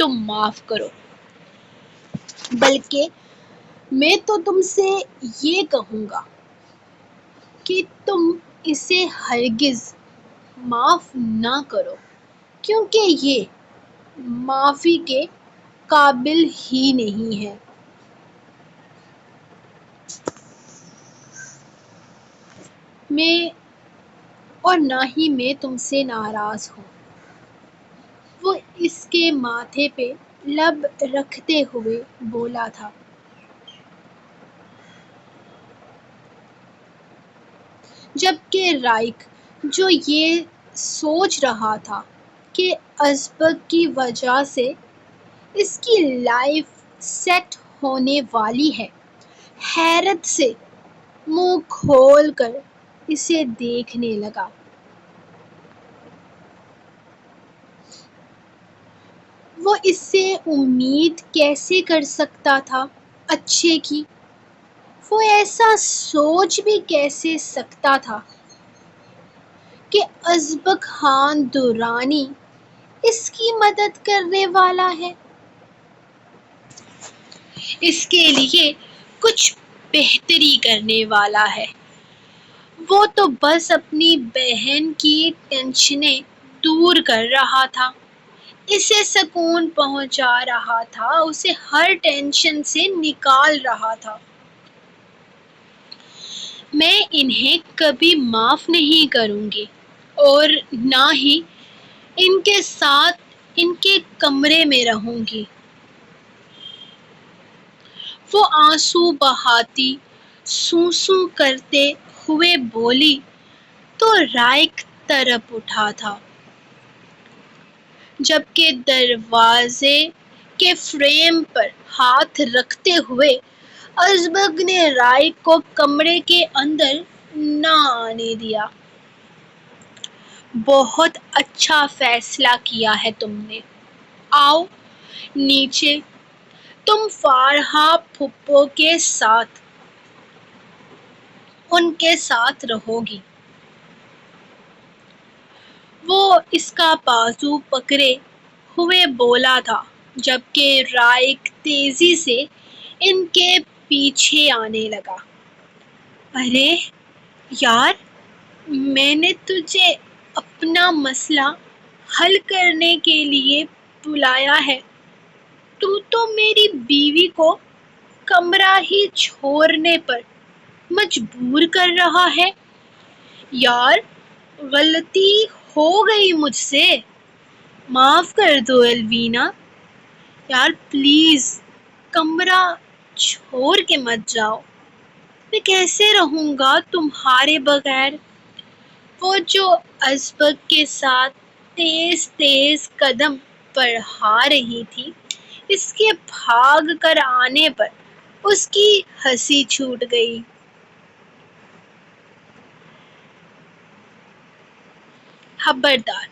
تم معاف کرو، بلکہ میں تو تم سے یہ کہوں گا کہ تم اسے ہرگز معاف نہ کرو، کیونکہ یہ معافی کے قابل ہی نہیں ہے۔ اور نہ ہی میں تم سے ناراض ہوں۔ وہ اس کے ماتھے پہ لب رکھتے ہوئے بولا تھا۔ جبکہ رائک، جو یہ سوچ رہا تھا کہ ازبک کی وجہ سے اس کی لائف سیٹ ہونے والی ہے، حیرت سے منہ کھول کر اسے دیکھنے لگا۔ وہ اس سے امید کیسے کر سکتا تھا اچھے کی؟ وہ ایسا سوچ بھی کیسے سکتا تھا کہ ازبک خان درانی اس کی مدد کرنے والا ہے، اس کے لیے کچھ بہتری کرنے والا ہے؟ وہ تو بس اپنی بہن کی ٹینشنیں دور کر رہا تھا، اسے سکون پہنچا رہا تھا، اسے ہر ٹینشن سے نکال رہا تھا۔ میں انہیں کبھی معاف نہیں کروں گی، اور نہ ہی ان کے ساتھ ان کے کمرے میں رہوں گی۔ وہ آنسو بہاتی سوں کرتے ہوئے بولی تو رائک تڑپ اٹھا تھا، جبکہ دروازے کے فریم پر ہاتھ رکھتے ہوئے ازبک نے رائک کو کمرے کے اندر نہ آنے دیا۔ بہت اچھا فیصلہ کیا ہے تم نے، آؤ نیچے، تم فارہا پھپھو کے ساتھ ان کے ساتھ رہو گی۔ وہ اس کا بازو پکڑے ہوئے بولا تھا، جبکہ رائک تیزی سے ان کے پیچھے آنے لگا۔ ارے یار، میں نے تجھے اپنا مسئلہ حل کرنے کے لیے بلایا ہے، تو میری بیوی کو کمرہ ہی چھوڑنے پر مجبور کر رہا ہے۔ یار، غلطی ہو گئی مجھ سے، معاف کر دو الوینا۔ یار پلیز کمرہ چھوڑ کے مت جاؤ، میں کیسے رہوں گا تمہارے بغیر؟ وہ جو ازبک کے ساتھ تیز تیز قدم بڑھا رہی تھی، اس کے بھاگ کر آنے پر اس کی ہنسی چھوٹ گئی۔ خبردار،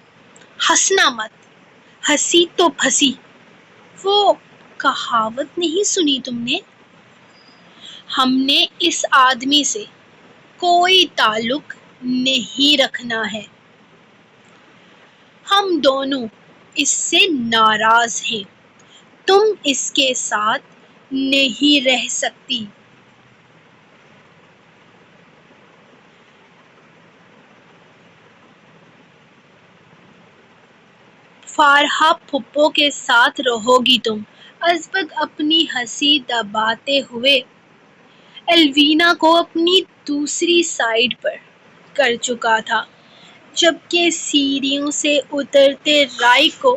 ہنسنا مت، ہنسی تو پھنسی۔ وہ کہاوت نہیں سنی تم نے؟ ہم نے اس آدمی سے کوئی تعلق نہیں رکھنا ہے، ہم دونوں اس سے ناراض ہیں، تم اس کے ساتھ نہیں رہ سکتی۔ فارہا پھپھو کے ساتھ رہو گی تم؟ ازبک اپنی ہنسی دباتے ہوئے الوینا کو اپنی دوسری سائیڈ پر کر چکا تھا، جبکہ سیڑھیوں سے اترتے رائک کو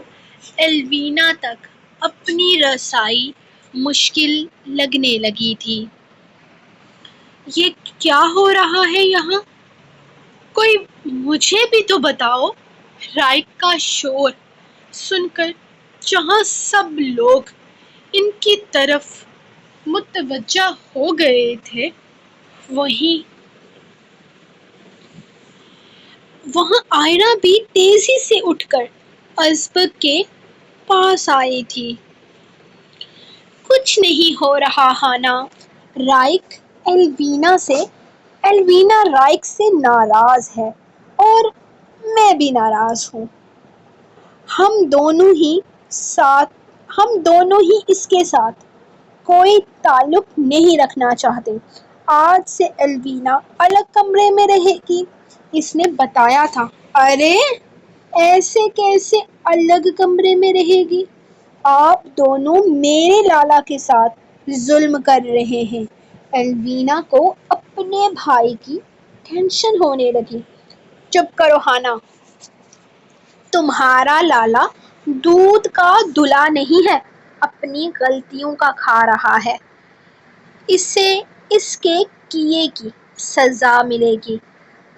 الوینا تک اپنی رسائی مشکل لگنے لگی تھی۔ یہ کیا ہو رہا ہے یہاں؟ کوئی مجھے بھی تو بتاؤ۔ رائک کا شور سن کر جہاں سب لوگ ان کی طرف متوجہ ہو گئے تھے، وہاں آئرہ بھی تیزی سے اٹھ کر ازبک کے پاس آئی تھی۔ کچھ نہیں ہو رہا ہانا، رائک الوینا رائک سے ناراض ہے، اور میں بھی ناراض ہوں۔ ہم دونوں ہی ساتھ ہم دونوں ہی اس کے ساتھ کوئی تعلق نہیں رکھنا چاہتے۔ آج سے الوینا الگ کمرے میں رہے گی، اس نے بتایا تھا۔ ارے ایسے کیسے الگ کمرے میں رہے گی؟ آپ دونوں میرے لالا کے ساتھ ظلم کر رہے ہیں۔ الوینا کو اپنے بھائی کی ٹینشن ہونے لگی۔ چپ کرو ہانا، تمہارا لالا دودھ کا دھلا نہیں ہے، اپنی غلطیوں کا کھا رہا ہے، اسے اس کے کیے کی سزا ملے گی۔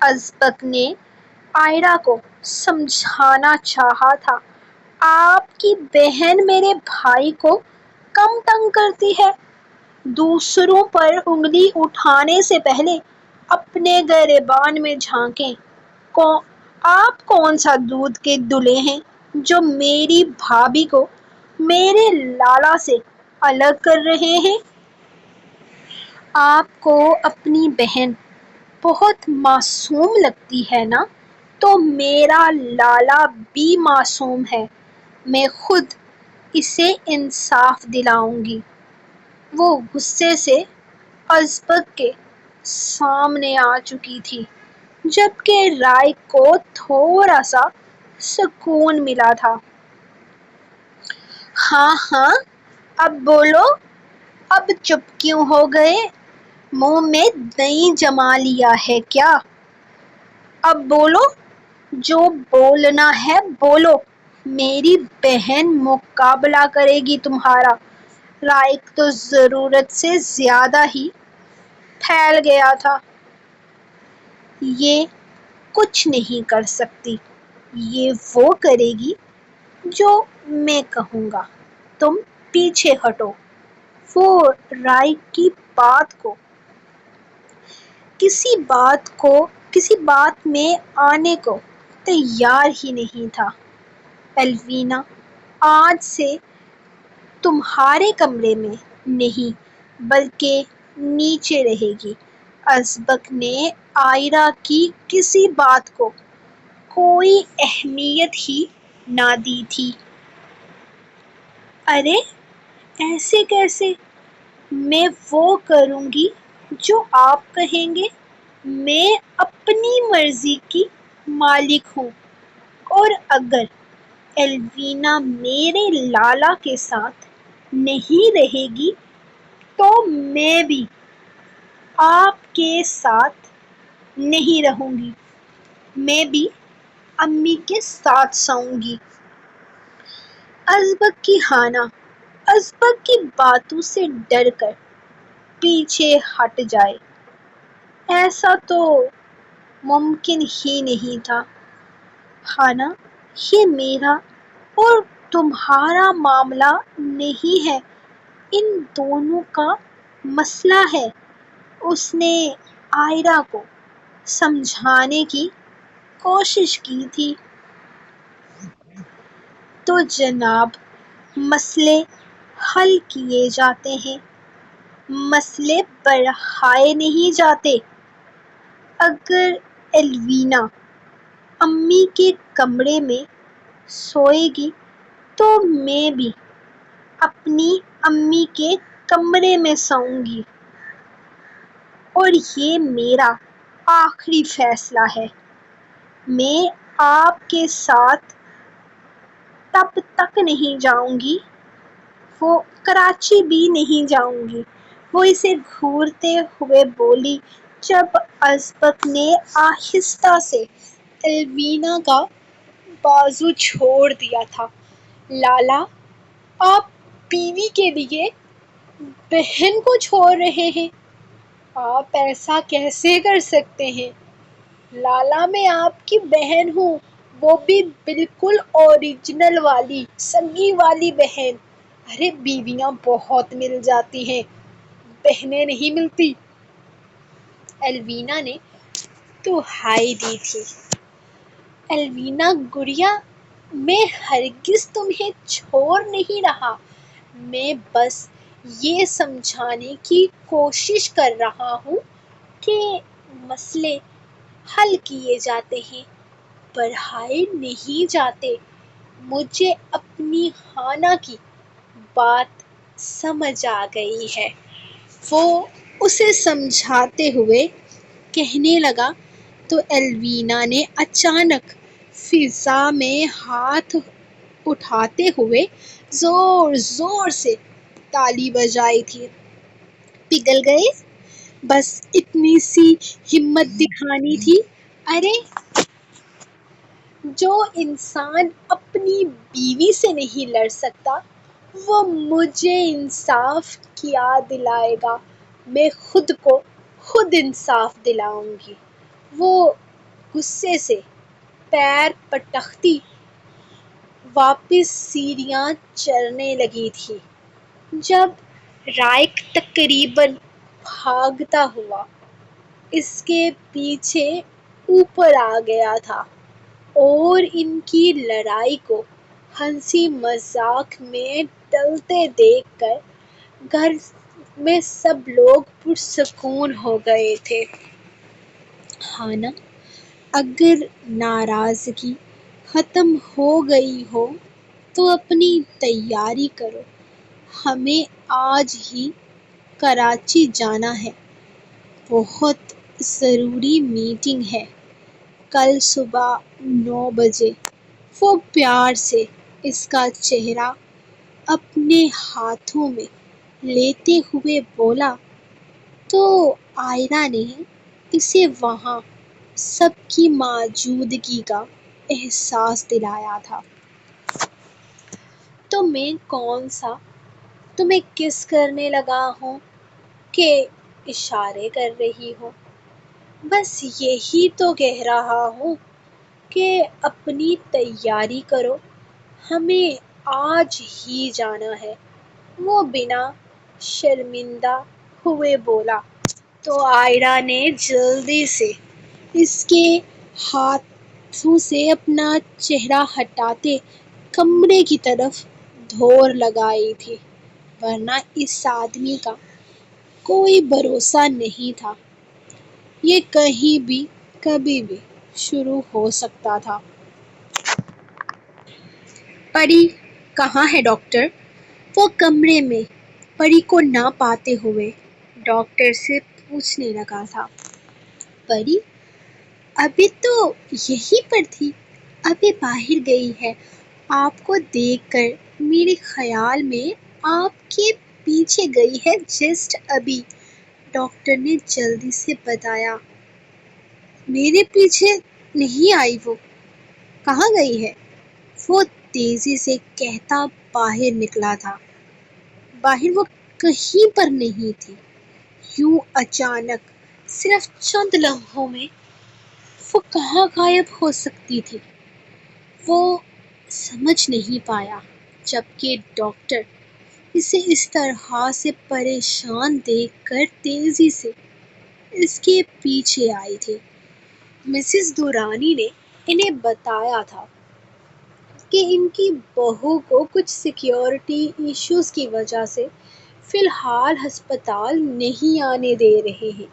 ازبک نے آئرا کو سمجھانا چاہا تھا، آپ کی بہن میرے بھائی کو کم تنگ کرتی ہے، دوسروں پر انگلی اٹھانے سے پہلے اپنے گریبان میں جھانکیں۔ آپ کون سا دودھ کے دلے ہیں جو میری بھابھی کو میرے لالا سے الگ کر رہے ہیں؟ آپ کو اپنی بہن بہت معصوم لگتی ہے نا؟ تو میرا لالا بھی معصوم ہے، میں خود اسے انصاف دلاؤں گی۔ وہ غصے سے ازبک کے سامنے آ چکی تھی، جبکہ رائے کو تھوڑا سا سکون ملا تھا۔ ہاں ہاں اب بولو، اب چپ کیوں ہو گئے؟ منہ میں دہی جما لیا ہے کیا؟ اب بولو، جو بولنا ہے بولو، میری بہن مقابلہ کرے گی تمہارا۔ رائے تو ضرورت سے زیادہ ہی پھیل گیا تھا۔ یہ کچھ نہیں کر سکتی، یہ وہ کرے گی جو میں کہوں گا، تم پیچھے ہٹو۔ وہ رائے کی بات کو کسی بات میں آنے کو تیار ہی نہیں تھا۔ الوینا آج سے تمہارے کمرے میں نہیں بلکہ نیچے رہے گی۔ ازبک نے آئرا کی کسی بات کو کوئی اہمیت ہی نہ دی تھی۔ ارے ایسے کیسے؟ میں وہ کروں گی جو آپ کہیں گے، میں اپنی مرضی کی مالک ہوں، اور اگر الوینا میرے لالا کے ساتھ نہیں رہے گی تو میں بھی آپ کے ساتھ نہیں رہوں گی، میں بھی امی کے ساتھ سوؤں گی۔ ازبک کی باتوں سے ڈر کر پیچھے ہٹ جائے، ایسا تو ممکن ہی نہیں تھا۔ ہانا، یہ میرا اور تمہارا معاملہ نہیں ہے، ان دونوں کا مسئلہ ہے۔ اس نے آئرا کو سمجھانے کی کوشش کی تھی۔ تو جناب، مسئلے حل کیے جاتے ہیں، مسئلے بڑھائے نہیں جاتے۔ اگر الوینا امی کے کمرے میں سوئے گی تو میں بھی اپنی امی کے کمرے میں سوؤں گی، اور یہ میرا آخری فیصلہ ہے۔ میں آپ کے ساتھ تب تک نہیں جاؤں گی، وہ کراچی بھی نہیں جاؤں گی، وہ اسے گھورتے ہوئے بولی، جب ازبک نے آہستہ سے الوینا کا بازو چھوڑ دیا تھا۔ لالا، آپ بیوی کے لیے بہن کو چھوڑ رہے ہیں، آپ ایسا کیسے کر سکتے ہیں؟ لالا، میں آپ کی بہن ہوں، وہ بھی بالکل اوریجنل والی، سگی والی بہن۔ ارے بیویاں بہت مل جاتی ہیں، بہنیں نہیں ملتی۔ الوینا نے دہائی دی تھی۔ الوینا گڑیا، میں ہرگز تمہیں چھوڑ نہیں رہا، میں بس یہ سمجھانے کی کوشش کر رہا ہوں کہ مسئلے حل کیے جاتے ہیں، بڑھائے نہیں جاتے۔ مجھے اپنی ہانا کی بات سمجھ آ گئی ہے۔ وہ اسے سمجھاتے ہوئے کہنے لگا تو ایلوینا نے اچانک فضا میں ہاتھ اٹھاتے ہوئے زور زور سے تالی بجائی تھی۔ پگھل گئے؟ بس اتنی سی ہمت دکھانی تھی۔ ارے جو انسان اپنی بیوی سے نہیں لڑ سکتا وہ مجھے انصاف کیا دلائے گا؟ میں خود کو خود انصاف دلاؤں گی۔ وہ غصے سے پیر پٹکتی واپس سیڑھیاں چڑھنے لگی تھی جب رائق تقریباً بھاگتا ہوا اس کے پیچھے اوپر آ گیا تھا اور ان کی لڑائی کو ہنسی مذاق میں ٹلتے دیکھ کر گھر میں سب لوگ پرسکون ہو گئے تھے۔ ہاں نا، اگر ناراضگی ختم ہو گئی ہو تو اپنی تیاری کرو، ہمیں آج ہی کراچی جانا ہے، بہت ضروری میٹنگ ہے، کل صبح 9 بجے۔ وہ پیار سے اس کا چہرہ اپنے ہاتھوں میں لیتے ہوئے بولا تو آئرہ نے اسے وہاں سب کی موجودگی کا احساس دلایا تھا۔ تو میں کون سا تمہیں کس کرنے لگا ہوں کہ اشارے کر رہی ہو؟ بس یہی تو کہہ رہا ہوں کہ اپنی تیاری کرو، ہمیں آج ہی جانا ہے، وہ بنا شرمندہ ہوئے بولا تو آئرہ نے جلدی سے اس کے ہاتھوں سے اپنا چہرہ ہٹاتے کمرے کی طرف دوڑ لگائی تھی، ورنہ اس آدمی کا کوئی بھروسہ نہیں تھا، یہ کہیں بھی کبھی بھی شروع ہو سکتا تھا۔ پری کہاں ہے ڈاکٹر؟ وہ کمرے میں پری کو نہ پاتے ہوئے ڈاکٹر سے پوچھنے لگا تھا۔ پری ابھی تو یہیں پر تھی، ابھی باہر گئی ہے، آپ کو دیکھ کر میرے خیال میں آپ کے پیچھے گئی ہے جسٹ ابھی، ڈاکٹر نے جلدی سے بتایا۔ میرے پیچھے نہیں آئی وہ، کہاں گئی ہے؟ وہ تیزی سے کہتا باہر نکلا تھا۔ باہر وہ کہیں پر نہیں تھی، یوں اچانک صرف چند لمحوں میں وہ کہاں غائب ہو سکتی تھی؟ وہ سمجھ نہیں پایا، جبکہ ڈاکٹر اسے اس طرح سے پریشان دیکھ کر تیزی سے اس کے پیچھے آئی تھی۔ مسز درانی نے انہیں بتایا تھا کہ ان کی بہو کو کچھ سیکیورٹی ایشوز کی وجہ سے فی الحال ہسپتال نہیں آنے دے رہے ہیں،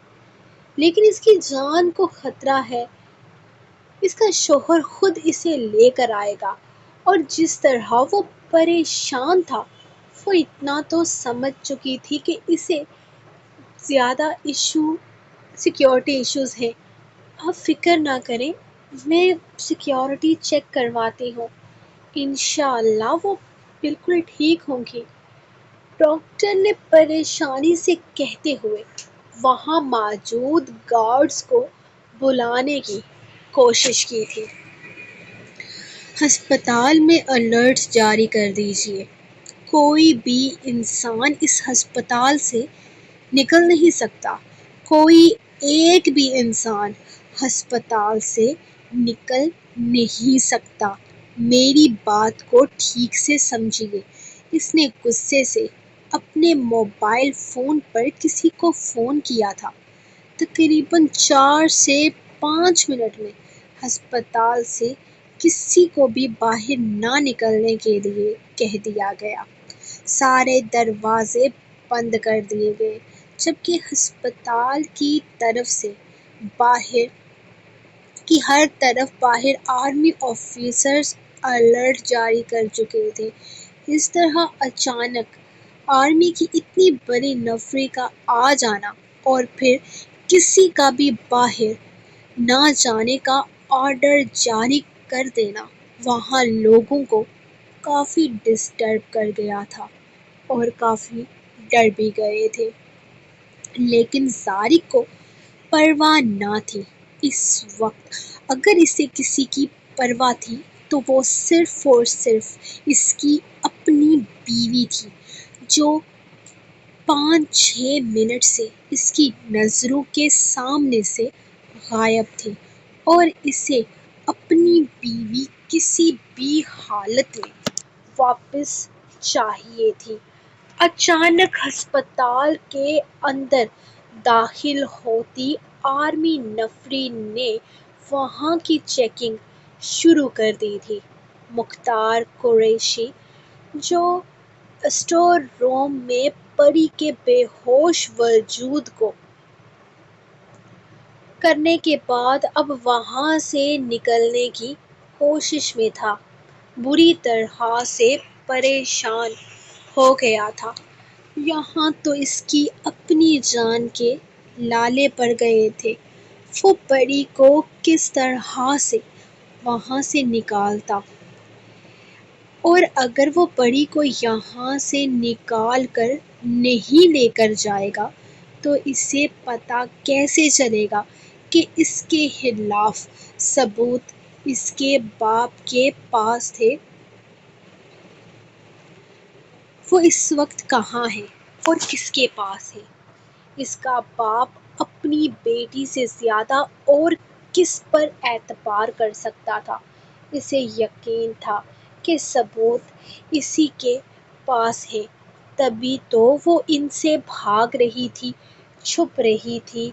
لیکن اس کی جان کو خطرہ ہے، اس کا شوہر خود اسے لے کر آئے گا، اور جس طرح وہ پریشان تھا وہ اتنا تو سمجھ چکی تھی کہ اسے زیادہ سیکیورٹی ایشوز ہیں۔ آپ فکر نہ کریں، میں سیکیورٹی چیک کرواتی ہوں، انشاءاللہ وہ بالکل ٹھیک ہوں گی، ڈاکٹر نے پریشانی سے کہتے ہوئے وہاں موجود گارڈز کو بلانے کی کوشش کی تھی۔ ہسپتال میں الرٹ جاری کر دیجیے، کوئی بھی انسان اس ہسپتال سے نکل نہیں سکتا، کوئی ایک بھی انسان ہسپتال سے نکل نہیں سکتا، میری بات کو ٹھیک سے سمجھیے۔ اس نے غصے سے اپنے موبائل فون پر کسی کو فون کیا تھا۔ تقریباً 4 سے 5 منٹ میں ہسپتال سے کسی کو بھی باہر نہ نکلنے کے لیے کہہ دیا گیا، سارے دروازے بند کر دیے گئے، جبکہ ہسپتال کی طرف سے ہر طرف باہر آرمی آفیسرز الرٹ جاری کر چکے تھے۔ اس طرح اچانک آرمی کی اتنی بڑی نفری کا آ جانا اور پھر کسی کا بھی باہر نہ جانے کا آرڈر جاری کر دینا وہاں لوگوں کو کافی ڈسٹرب کر گیا تھا اور کافی ڈر بھی گئے تھے، لیکن زارق کو پرواہ نہ تھی اس وقت۔ اگر اسے کسی کی پرواہ تھی تو وہ صرف اور صرف اس کی اپنی بیوی تھی، جو 5-6 منٹ سے اس کی نظروں کے سامنے سے غائب تھی اور اسے اپنی بیوی کسی بھی حالت میں واپس چاہیے تھی۔ اچانک ہسپتال کے اندر داخل ہوتی آرمی نفری نے وہاں کی چیکنگ شروع کر دی تھی۔ مختار قریشی، جو اسٹور روم میں پری کے بے ہوش وجود کو کرنے کے بعد اب وہاں سے نکلنے کی کوشش میں تھا، بری طرح سے پریشان ہو گیا تھا۔ یہاں تو اس کی اپنی جان کے لالے پڑ گئے تھے۔ وہ پری کو کس طرح سے وہاں سے نکالتا، اور اگر وہ پری کو یہاں سے نکال کر نہیں لے کر جائے گا تو اسے پتہ کیسے چلے گا کہ اس کے خلاف ثبوت اس کے باپ کے پاس تھے؟ وہ اس وقت کہاں ہے اور کس کے پاس ہے؟ اس کا باپ اپنی بیٹی سے زیادہ اور کس پر اعتبار کر سکتا تھا؟ اسے یقین تھا کہ ثبوت اسی کے پاس ہے، تبھی تو وہ ان سے بھاگ رہی تھی، چھپ رہی تھی۔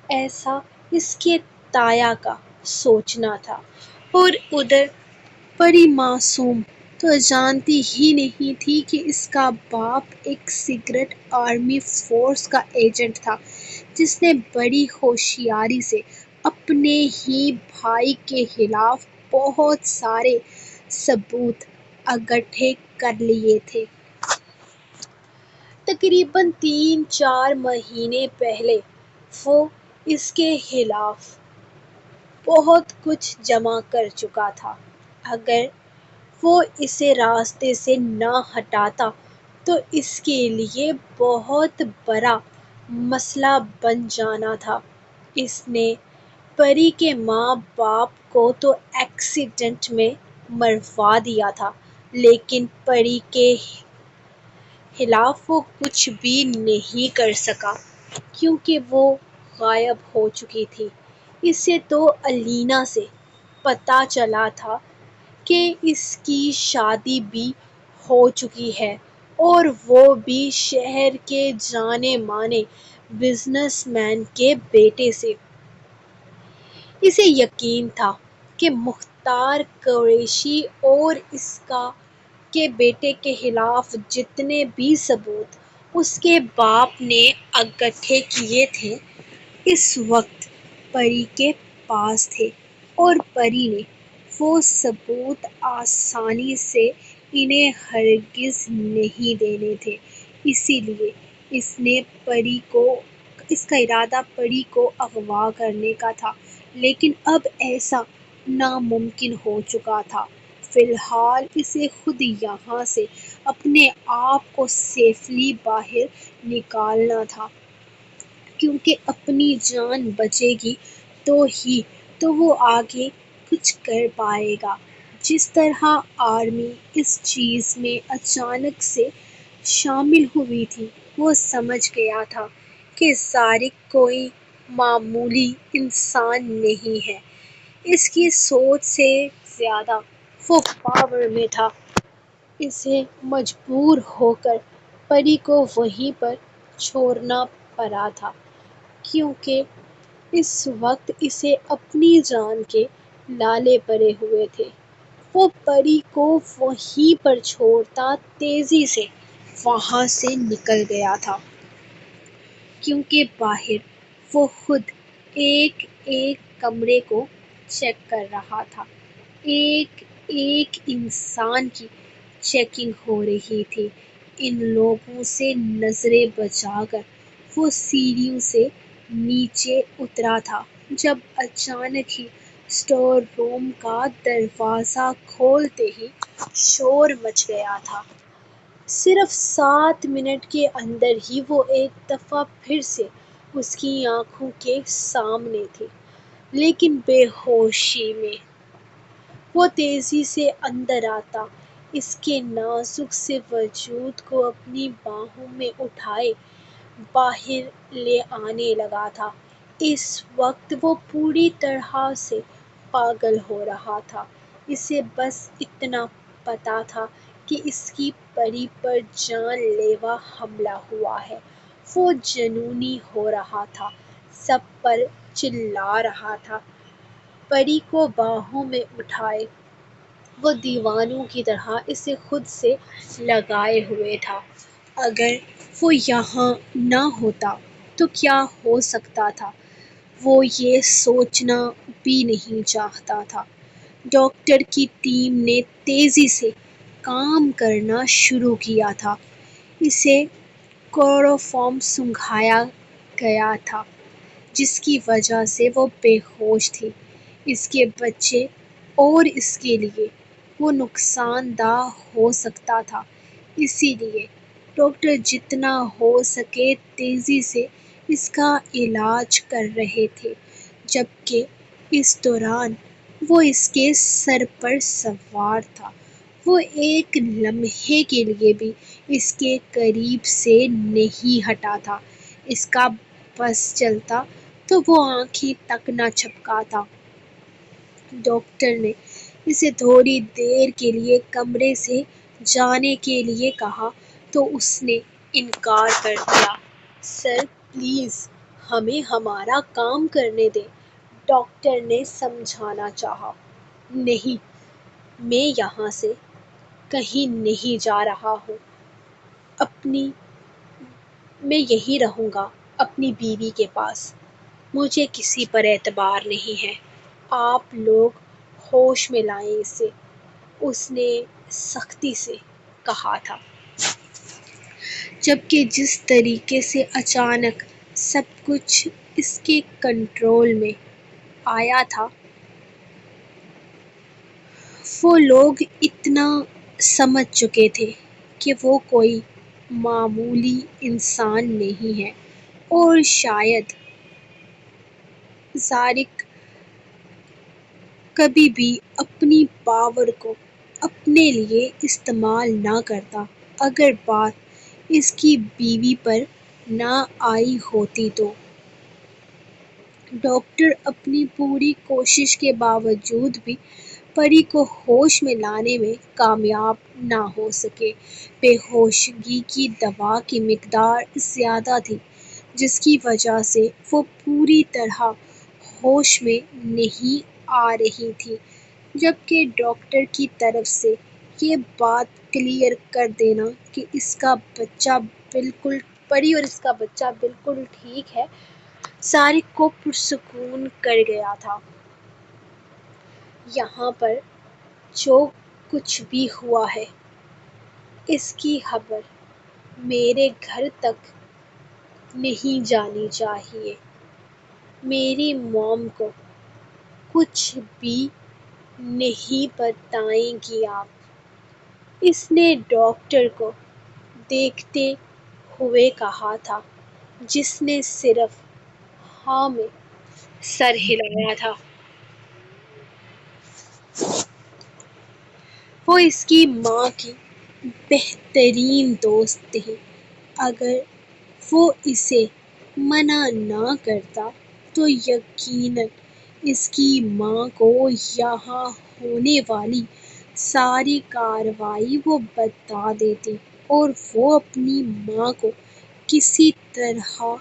ایسا اس کے تایا کا سوچنا تھا۔ اور ادھر پری معصوم تو جانتی ہی نہیں تھی کہ اس کا باپ ایک سیکرٹ آرمی فورس کا ایجنٹ تھا، جس نے بڑی ہوشیاری سے اپنے ہی بھائی کے خلاف بہت سارے ثبوت اکٹھے کر لیے تھے۔ تقریباً 3-4 مہینے پہلے وہ اس کے خلاف بہت کچھ جمع کر چکا تھا۔ اگر وہ اسے راستے سے نہ ہٹاتا تو اس کے لیے بہت بڑا مسئلہ بن جانا تھا۔ اس نے پری کے ماں باپ کو تو ایکسیڈنٹ میں مروا دیا تھا، لیکن پری کے خلاف وہ کچھ بھی نہیں کر سکا کیونکہ وہ غائب ہو چکی تھی۔ اسے تو الینا سے پتہ چلا تھا کہ اس کی شادی بھی ہو چکی ہے اور وہ بھی شہر کے جانے مانے بزنس مین کے بیٹے سے۔ اسے یقین تھا کہ مختار قریشی اور اس کے بیٹے کے خلاف جتنے بھی ثبوت اس کے باپ نے اکٹھے کیے تھے اس وقت پری کے پاس تھے، اور پری نے وہ ثبوت آسانی سے انہیں ہرگز نہیں دینے تھے۔ اسی لیے اس کا ارادہ پری کو اغوا کرنے کا تھا، لیکن اب ایسا ناممکن ہو چکا تھا۔ فی الحال اسے خود یہاں سے اپنے آپ کو سیفلی باہر نکالنا تھا، کیونکہ اپنی جان بچے گی تو ہی تو وہ آگے کچھ کر پائے گا۔ جس طرح آرمی اس چیز میں اچانک سے شامل ہوئی تھی، وہ سمجھ گیا تھا کہ زارق کوئی معمولی انسان نہیں ہے۔ اس کی سوچ سے زیادہ وہ پاور میں تھا۔ اسے مجبور ہو کر پری کو وہیں پر چھوڑنا پڑا تھا، کیونکہ اس وقت اسے اپنی جان کے لالے پڑے ہوئے تھے۔ وہ پری کو وہیں پر چھوڑتا تیزی سے وہاں سے نکل گیا تھا، کیونکہ باہر وہ خود ایک ایک کمرے کو چیک کر رہا تھا، ایک ایک انسان کی چیکنگ ہو رہی تھی۔ ان لوگوں سے نظریں بچا کر وہ سیڑھیوں سے نیچے اترا تھا جب اچانک ہی اسٹور روم کا دروازہ کھولتے ہی شور مچ گیا تھا۔ صرف 7 منٹ کے اندر ہی وہ ایک دفعہ پھر سے اس کی آنکھوں کے سامنے تھی، لیکن بے ہوشی میں۔ وہ تیزی سے اندر آتا، اس کے نازک سے وجود کو اپنی باہوں میں اٹھائے باہر لے آنے لگا تھا۔ اس وقت وہ پوری طرح سے پاگل ہو رہا تھا۔ اسے بس اتنا پتا تھا کہ اس کی پری پر جان لیوا حملہ ہوا ہے۔ وہ جنونی ہو رہا تھا، سب پر چلا رہا تھا۔ پری کو باہوں میں اٹھائے وہ دیوانوں کی طرح اسے خود سے لگائے ہوئے تھا۔ اگر وہ یہاں نہ ہوتا تو کیا ہو سکتا تھا، وہ یہ سوچنا بھی نہیں چاہتا تھا۔ ڈاکٹر کی ٹیم نے تیزی سے کام کرنا شروع کیا تھا۔ اسے کلوروفارم سونگھایا گیا تھا، جس کی وجہ سے وہ بے ہوش تھی۔ اس کے بچے اور اس کے لیے وہ نقصان دہ ہو سکتا تھا، اسی لیے ڈاکٹر جتنا ہو سکے تیزی سے اس کا علاج کر رہے تھے، جبکہ اس دوران وہ اس کے سر پر سوار تھا۔ وہ ایک لمحے کے لیے بھی اس کے قریب سے نہیں ہٹا تھا۔ اس کا بس چلتا تو وہ آنکھیں تک نہ جھپکاتا۔ ڈاکٹر نے اسے تھوڑی دیر کے لیے کمرے سے جانے کے لیے کہا تو اس نے انکار کر دیا۔ سر پلیز ہمیں ہمارا کام کرنے دیں، ڈاکٹر نے سمجھانا چاہا۔ نہیں، میں یہاں سے کہیں نہیں جا رہا ہوں، میں یہیں رہوں گا اپنی بیوی کے پاس۔ مجھے کسی پر اعتبار نہیں ہے، آپ لوگ ہوش میں لائیں اسے، اس نے سختی سے کہا تھا۔ جبکہ جس طریقے سے اچانک سب کچھ اس کے کنٹرول میں آیا تھا، وہ لوگ اتنا سمجھ چکے تھے کہ وہ کوئی معمولی انسان نہیں ہے، اور شاید زارق کبھی بھی اپنی پاور کو اپنے لیے استعمال نہ کرتا۔ اگر بات اس کی بیوی پر نہ آئی ہوتی تو ڈاکٹر اپنی پوری کوشش کے باوجود بھی پری کو ہوش میں لانے میں کامیاب نہ ہو سکے۔ بے ہوشگی کی دوا کی مقدار زیادہ تھی، جس کی وجہ سے وہ پوری طرح ہوش میں نہیں آ رہی تھی، جبکہ ڈاکٹر کی طرف سے یہ بات کلیئر کر دینا کہ پری اور اس کا بچہ بالکل ٹھیک ہے، زارق کو پرسکون کر گیا تھا۔ یہاں پر جو کچھ بھی ہوا ہے، اس کی خبر میرے گھر تک نہیں جانی چاہیے۔ میری موم کو کچھ بھی نہیں بتائیں گی آپ، اس نے ڈاکٹر کو دیکھتے ہوئے کہا تھا، جس نے صرف ہاں میں سر ہلایا تھا۔ وہ اس کی ماں کی بہترین دوست تھی۔ اگر وہ اسے منع نہ کرتا تو یقیناً اس کی ماں کو یہاں ہونے والی ساری کارروائی وہ بتا دیتی، اور وہ اپنی ماں کو کسی طرح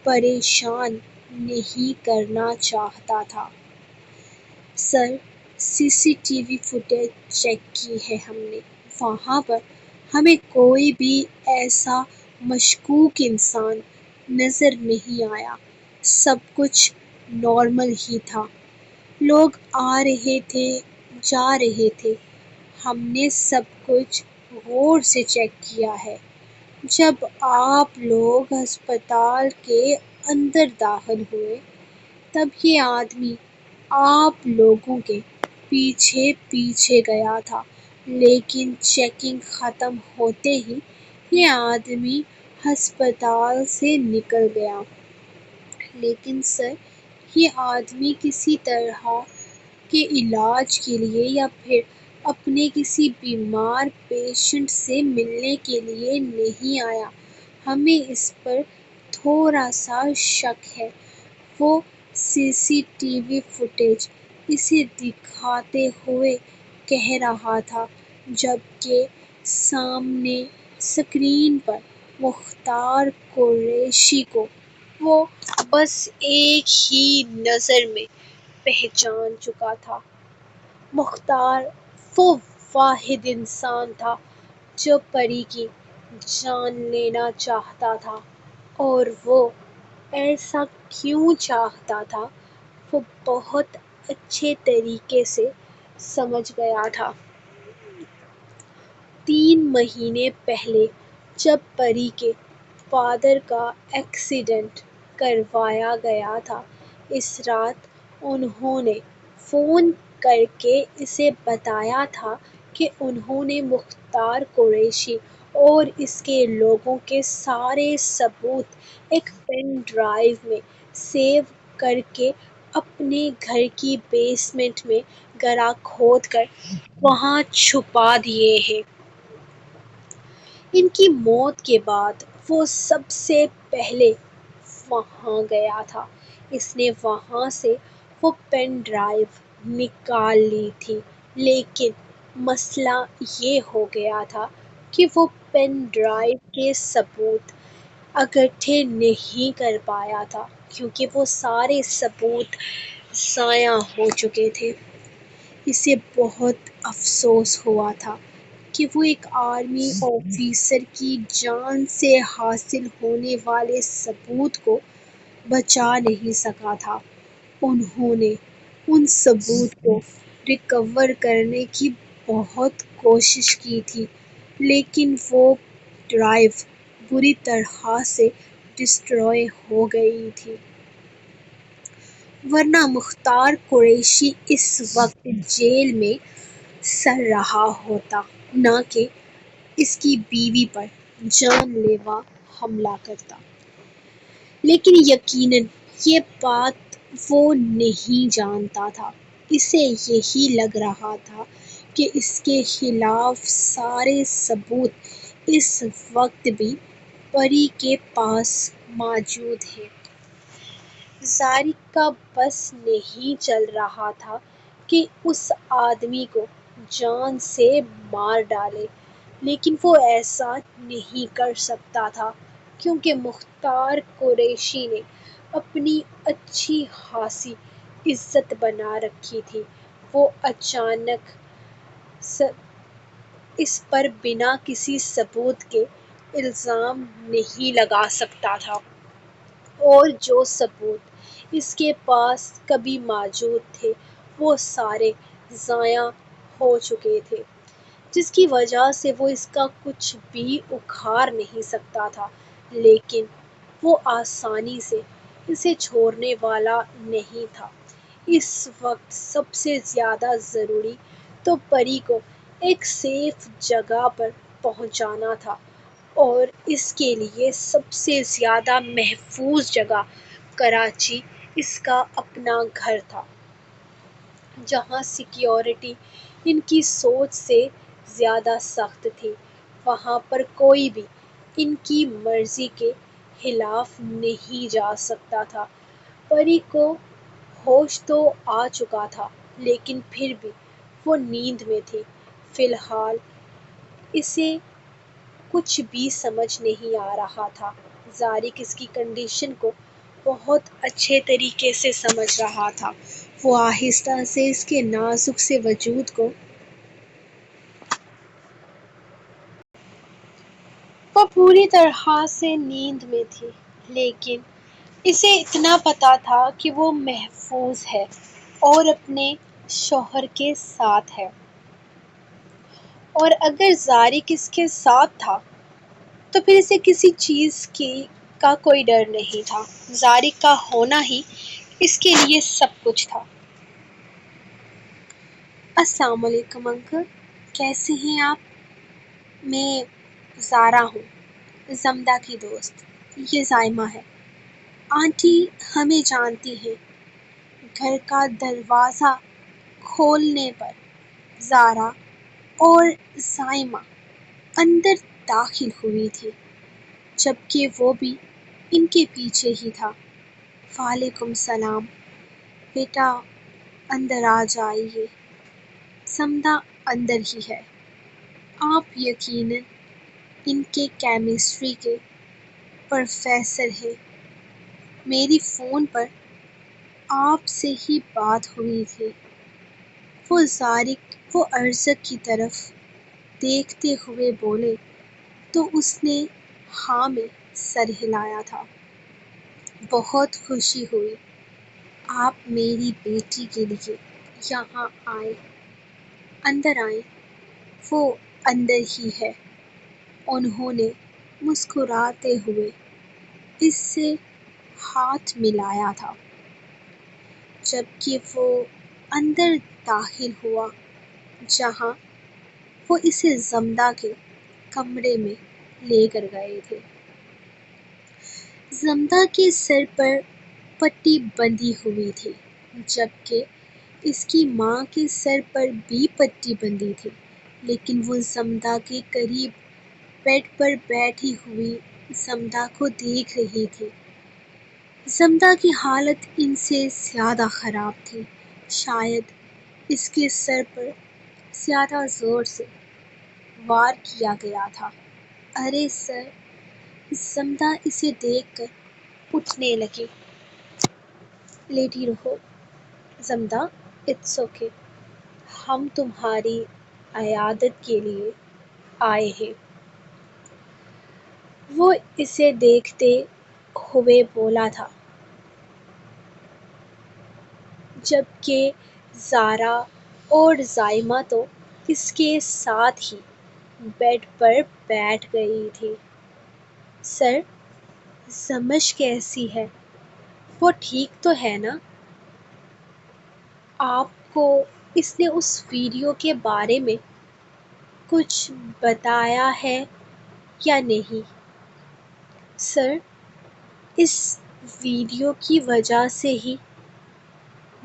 پریشان نہیں کرنا چاہتا تھا۔ Sir, C C T V footage check کی ہے ہم نے، وہاں پر ہمیں کوئی بھی ایسا مشکوک انسان نظر نہیں آیا، سب کچھ نارمل ہی تھا۔ لوگ آ رہے تھے، جا رہے تھے، ہم نے سب کچھ غور سے چیک کیا ہے۔ جب آپ لوگ ہسپتال کے اندر داخل ہوئے تب یہ آدمی آپ لوگوں کے پیچھے پیچھے گیا تھا، لیکن چیکنگ ختم ہوتے ہی یہ آدمی ہسپتال سے نکل گیا۔ لیکن سر، یہ آدمی کسی طرح کے علاج کے لیے یا پھر اپنے کسی بیمار پیشنٹ سے ملنے کے لیے نہیں آیا۔ ہمیں اس پر تھوڑا سا شک ہے۔ وہ سی سی ٹی وی فوٹیج اسے دکھاتے ہوئے کہہ رہا تھا، جبکہ سامنے اسکرین پر مختار قریشی کو وہ بس ایک ہی نظر میں پہچان چکا تھا۔ مختار وہ واحد انسان تھا جو پری کی جان لینا چاہتا تھا، اور وہ ایسا کیوں چاہتا تھا وہ بہت اچھے طریقے سے سمجھ گیا تھا۔ 3 مہینے پہلے جب پری کے فادر کا ایکسیڈنٹ کروایا گیا تھا، اس رات انہوں نے فون کر کے اسے بتایا تھا کہ انہوں نے مختار قریشی اور اس کے لوگوں کے سارے ثبوت ایک پین ڈرائیو میں سیو کر کے اپنے گھر کی بیسمنٹ میں گڑھا کھود کر وہاں چھپا دیے ہیں۔ ان کی موت کے بعد وہ سب سے پہلے وہاں گیا تھا۔ اس نے وہاں سے وہ پین ڈرائیو نکال لی تھی، لیکن مسئلہ یہ ہو گیا تھا کہ وہ پین ڈرائیو کے ثبوت اکٹھے نہیں کر پایا تھا، کیونکہ وہ سارے ثبوت ضائع ہو چکے تھے۔ اسے بہت افسوس ہوا تھا کہ وہ ایک آرمی آفیسر کی جان سے حاصل ہونے والے ثبوت کو بچا نہیں سکا تھا۔ انہوں نے ان ثبوت کو ریکور کرنے کی بہت کوشش کی تھی، لیکن وہ ڈرائیو بری طرح سے ڈسٹروائے ہو گئی تھی۔ ورنہ مختار قریشی اس وقت جیل میں سڑ رہا ہوتا، نہ کہ اس کی بیوی پر جان لیوا حملہ کرتا۔ لیکن یقیناً یہ بات وہ نہیں جانتا تھا۔ اسے یہی لگ رہا تھا کہ اس کے خلاف سارے ثبوت اس وقت بھی پری کے پاس موجود ہیں۔ زاری کا بس نہیں چل رہا تھا کہ اس آدمی کو جان سے مار ڈالے، لیکن وہ ایسا نہیں کر سکتا تھا کیونکہ مختار قریشی نے اپنی اچھی خاصی عزت بنا رکھی تھی۔ وہ اچانک اس پر بنا کسی ثبوت کے الزام نہیں لگا سکتا تھا، اور جو ثبوت اس کے پاس کبھی موجود تھے وہ سارے ضائع ہو چکے تھے، جس کی وجہ سے وہ اس کا کچھ بھی اکھاڑ نہیں سکتا تھا۔ لیکن وہ آسانی سے اسے چھوڑنے والا نہیں تھا۔ اس وقت سب سے زیادہ ضروری تو پری کو ایک سیف جگہ پر پہنچانا تھا، اور اس کے لیے سب سے زیادہ محفوظ جگہ کراچی اس کا اپنا گھر تھا، جہاں سیکیورٹی ان کی سوچ سے زیادہ سخت تھی۔ وہاں پر کوئی بھی ان کی مرضی کے خلاف نہیں جا سکتا تھا۔ پری کو ہوش تو آ چکا تھا، لیکن پھر بھی وہ نیند میں تھی۔ فی الحال اسے کچھ بھی سمجھ نہیں آ رہا تھا۔ زارق اس کی کنڈیشن کو بہت اچھے طریقے سے سمجھ رہا تھا۔ وہ آہستہ سے اس کے نازک سے وجود کو وہ پوری طرح سے نیند میں تھی، لیکن اسے اتنا پتا تھا کہ وہ محفوظ ہے اور اپنے شوہر کے ساتھ ہے، اور اگر زارق اس کے ساتھ تھا تو پھر اسے کسی چیز کا کوئی ڈر نہیں تھا۔ زارق کا ہونا ہی اس کے لیے سب کچھ تھا۔ السلام علیکم انکل، کیسے ہیں آپ؟ میں زارا ہوں، زمدہ کی دوست۔ یہ زائمہ ہے۔ آنٹی ہمیں جانتی ہیں۔ گھر کا دروازہ کھولنے پر زارا اور زائمہ اندر داخل ہوئی تھی، جبکہ وہ بھی ان کے پیچھے ہی تھا۔ وعلیکم السلام بیٹا، اندر آ جائیے۔ زمدہ اندر ہی ہے۔ آپ یقیناً ان کے کیمسٹری کے پروفیسر ہیں۔ میری فون پر آپ سے ہی بات ہوئی تھی۔ وہ ارزق کی طرف دیکھتے ہوئے بولے تو اس نے ہاں میں سر ہلایا تھا۔ بہت خوشی ہوئی آپ میری بیٹی کے لیے یہاں آئے۔ اندر آئیں، وہ اندر ہی ہے۔ انہوں نے مسکراتے ہوئے اس سے ہاتھ ملایا تھا، جبکہ وہ اندر داخل ہوا جہاں وہ اسے زمدہ کے کمرے میں لے کر گئے تھے۔ زمدہ کے سر پر پٹی بندھی ہوئی تھی، جبکہ اس کی ماں کے سر پر بھی پٹی بندھی تھی، لیکن وہ زمدہ کے قریب بیڈ پر بیٹھی ہوئی زمدہ کو دیکھ رہی تھی۔ زمدہ کی حالت ان سے زیادہ خراب تھی۔ شاید اس کے سر پر زیادہ زور سے وار کیا گیا تھا۔ ارے سر! زمدہ اسے دیکھ کر اٹھنے لگی۔ لیٹی رہو زمدہ، اٹس اوکے، ہم تمہاری عیادت کے لیے آئے ہیں۔ وہ اسے دیکھتے ہوئے بولا تھا، جبکہ زارا اور زائمہ تو اس کے ساتھ ہی بیڈ پر بیٹھ گئی تھی۔ سر، زمش کیسی ہے؟ وہ ٹھیک تو ہے نا؟ آپ کو اس نے اس ویڈیو کے بارے میں کچھ بتایا ہے یا نہیں؟ سر، اس ویڈیو کی وجہ سے ہی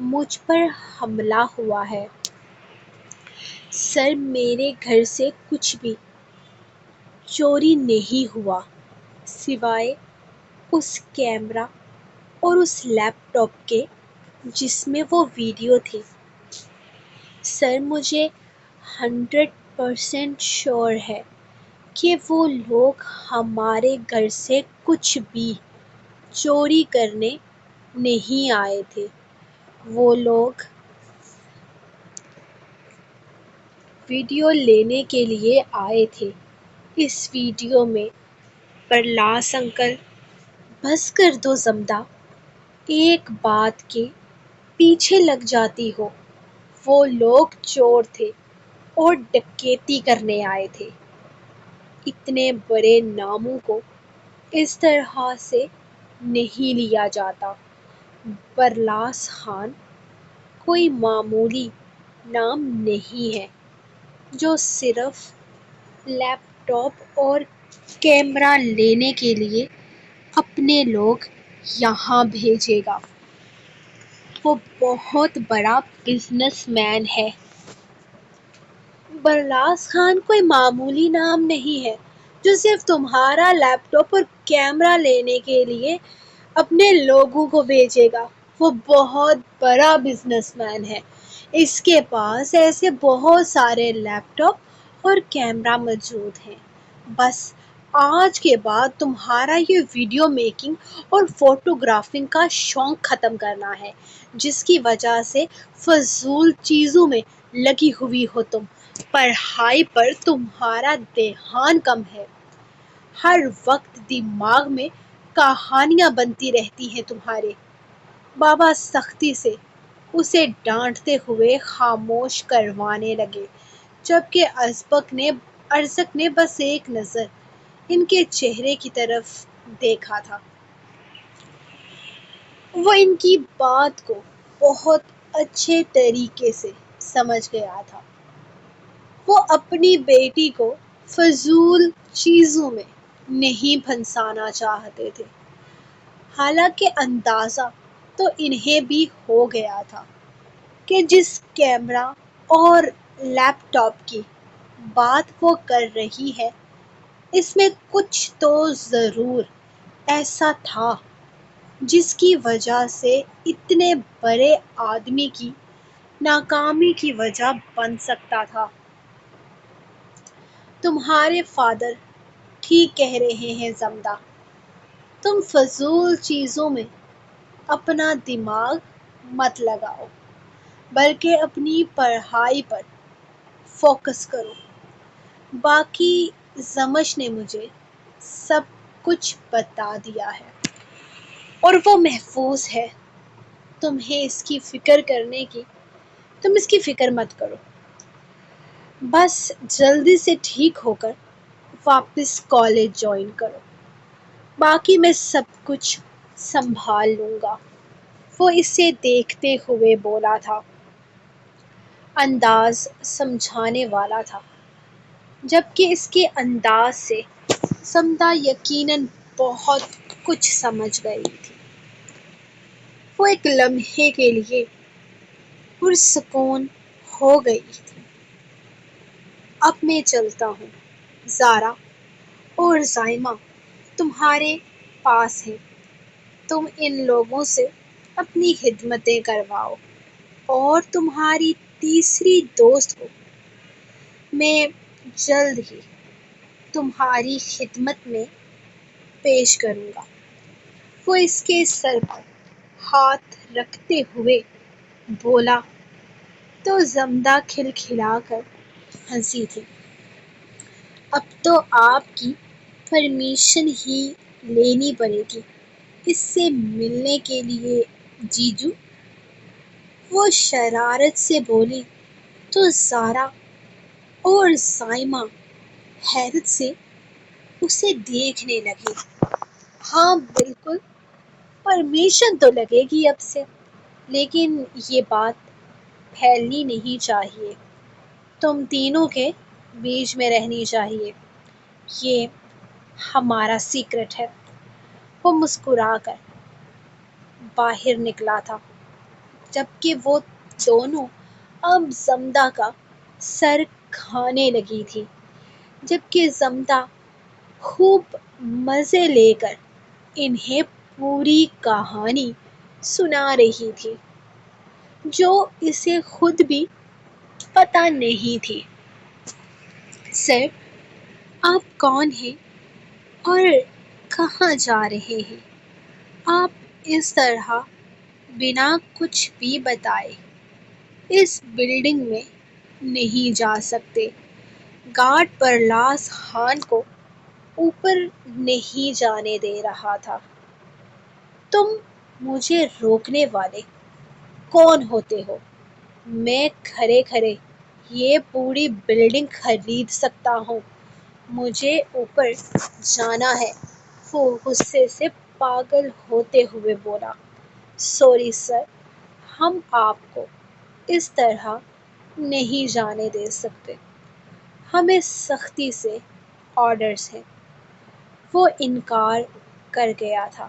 مجھ پر حملہ ہوا ہے۔ سر، میرے گھر سے کچھ بھی چوری نہیں ہوا سوائے اس کیمرہ اور اس لیپ ٹاپ کے جس میں وہ ویڈیو تھی۔ سر، مجھے 100% شیور ہے کہ وہ لوگ ہمارے گھر سے کچھ بھی چوری کرنے نہیں آئے تھے۔ وہ لوگ ویڈیو لینے کے لیے آئے تھے۔ اس ویڈیو میں برلاس انکل، بس کر دو زمدہ، ایک بات کے پیچھے لگ جاتی ہو۔ وہ لوگ چور تھے اور ڈکیتی کرنے آئے تھے۔ اتنے بڑے ناموں کو اس طرح سے نہیں لیا جاتا۔ برلاس خان کوئی معمولی نام نہیں ہے جو صرف لیپ ٹاپ اور کیمرہ لینے کے لیے اپنے لوگ یہاں بھیجے گا۔ وہ بہت بڑا بزنس مین ہے۔ برلاس خان کوئی معمولی نام نہیں ہے جو صرف تمہارا لیپ ٹاپ اور کیمرہ لینے کے لیے اپنے لوگوں کو بھیجے گا۔ وہ بہت بڑا بزنس مین ہے۔ اس کے پاس ایسے بہت سارے لیپ ٹاپ اور کیمرہ موجود ہیں۔ بس آج کے بعد تمہارا یہ ویڈیو میکنگ اور فوٹوگرافنگ کا شوق ختم کرنا ہے، جس کی وجہ سے فضول چیزوں میں لگی ہوئی ہو تم۔ پڑھائی پر تمہارا دھیان کم ہے۔ ہر وقت دماغ میں کہانیاں بنتی رہتی ہیں تمہارے۔ بابا سختی سے اسے ڈانٹتے ہوئے خاموش کروانے لگے۔ جبکہ ارزق نے بس ایک نظر ان کے چہرے کی طرف دیکھا تھا۔ وہ ان کی بات کو بہت اچھے طریقے سے سمجھ گیا تھا۔ وہ اپنی بیٹی کو فضول چیزوں میں نہیں پھنسانا چاہتے تھے، حالانکہ اندازہ تو انہیں بھی ہو گیا تھا کہ جس کیمرہ اور لیپ ٹاپ کی بات وہ کر رہی ہے، اس میں کچھ تو ضرور ایسا تھا جس کی وجہ سے اتنے بڑے آدمی کی ناکامی کی وجہ بن سکتا تھا۔ تمہارے فادر ٹھیک کہہ رہے ہیں زمدہ، تم فضول چیزوں میں اپنا دماغ مت لگاؤ، بلکہ اپنی پڑھائی پر فوکس کرو۔ باقی زمج نے مجھے سب کچھ بتا دیا ہے اور وہ محفوظ ہے، تمہیں اس کی فکر کرنے کی تم اس کی فکر مت کرو، بس جلدی سے ٹھیک ہو کر واپس کالج جوائن کرو، باقی میں سب کچھ سنبھال لوں گا۔ وہ اسے دیکھتے ہوئے بولا تھا، انداز سمجھانے والا تھا، جبکہ اس کے انداز سے زمدہ یقیناً بہت کچھ سمجھ گئی تھی۔ وہ ایک لمحے کے لیے پرسکون ہو گئی تھی۔ اب میں چلتا ہوں، زارا اور زائمہ تمہارے پاس ہیں، تم ان لوگوں سے اپنی خدمتیں کرواؤ، اور تمہاری تیسری دوست کو میں جلد ہی تمہاری خدمت میں پیش کروں گا۔ وہ اس کے سر پر ہاتھ رکھتے ہوئے بولا تو زمدہ کھلکھلا کر ہنسی تھی۔ اب تو آپ کی پرمیشن ہی لینی پڑے گی اس سے ملنے کے لیے جیجو، وہ شرارت سے بولی تو زارا اور زائمہ حیرت سے اسے دیکھنے لگے۔ ہاں بالکل، پرمیشن تو لگے گی اب سے، لیکن یہ بات پھیلنی نہیں چاہیے، تم تینوں کے بیچ میں رہنی چاہیے، یہ ہمارا سیکرٹ ہے۔ وہ مسکرا کر باہر نکلا تھا، جبکہ وہ دونوں اب زمدہ کا سر کھانے لگی تھی، جبکہ زمدہ خوب مزے لے کر انہیں پوری کہانی سنا رہی تھی جو اسے خود بھی پتہ نہیں تھی۔ سر، آپ کون ہیں اور کہاں جا رہے ہیں؟ آپ اس طرح بنا کچھ بھی بتائے اس بلڈنگ میں نہیں جا سکتے۔ گارڈ پرلاس خان کو اوپر نہیں جانے دے رہا تھا۔ تم مجھے روکنے والے کون ہوتے ہو؟ میں کھڑے کھڑے یہ پوری بلڈنگ خرید سکتا ہوں، مجھے اوپر جانا ہے۔ وہ غصے سے پاگل ہوتے ہوئے بولا، سوری سر، ہم آپ کو اس طرح نہیں جانے دے سکتے، ہمیں سختی سے آرڈرز ہیں۔ وہ انکار کر گیا تھا۔